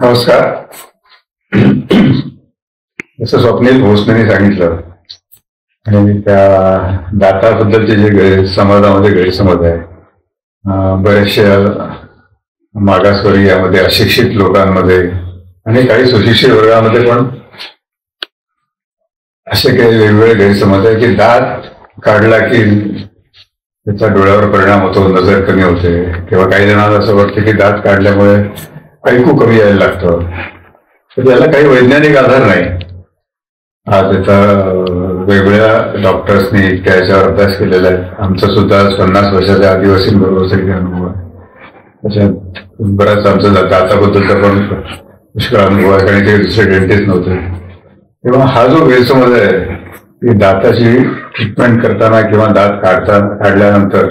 नमस्कार. जसं स्वप्नील भोसलेने सांगितलं आणि त्या दाताबद्दलचे जे समाजामध्ये गैरसमज आहे, बरेचशा मागासवर्गीयामध्ये, अशिक्षित लोकांमध्ये आणि काही सुशिक्षित वर्गामध्ये पण असे काही वेगवेगळे गैरसमज आहे की दात काढला की त्याचा डोळ्यावर परिणाम होतो, नजर कमी होते, किंवा काही जणांना असं वाटतं की दात काढल्यामुळे ऐकू कमी यायला लागतं. तर त्याला काही वैज्ञानिक आधार नाही. त्याचा वेगवेगळ्या डॉक्टर्सनी त्याच्यावर अभ्यास केलेला आहे. आमचा सुद्धा 50 वर्षाच्या आदिवासींबरोबर सगळे अनुभव आहे. त्याच्यात बराच आमचा दाताबद्दलचा पण पुष्कळ अनुभव आहे, कारण काही दुसरे डेंटिस्ट नव्हते. तेव्हा हा जो गैरसमज आहे की दाताची ट्रीटमेंट करताना किंवा दात काढल्यानंतर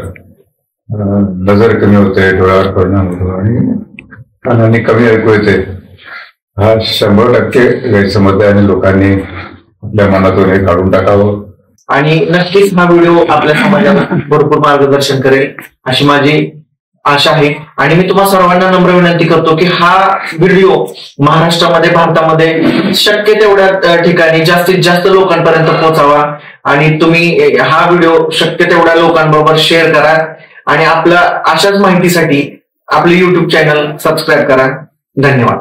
नजर कमी होते, डोळ्यावर परिणाम होतो आणि कानाने कमी ऐकू येते, हा 100% गैरसमज आहे आणि लोकांनी आपल्या मनातून हे काढून टाकावं. आणि नक्कीच हा व्हिडिओ आपल्या समाजाला भरपूर मार्गदर्शन करेल अशी माझी आशा आहे. आणि मी तुम्हा सर्वांना नम्र विनंती करतो की हा व्हिडिओ महाराष्ट्रामध्ये, भारतामध्ये शक्य तेवढ्या ठिकाणी जास्तीत जास्त लोकांपर्यंत पोहोचावा. आणि तुम्ही हा व्हिडिओ शक्य तेवढ्या लोकांबरोबर शेअर करा आणि आपल्या अशाच माहितीसाठी आपले YouTube चॅनल सबस्क्राईब करा. धन्यवाद.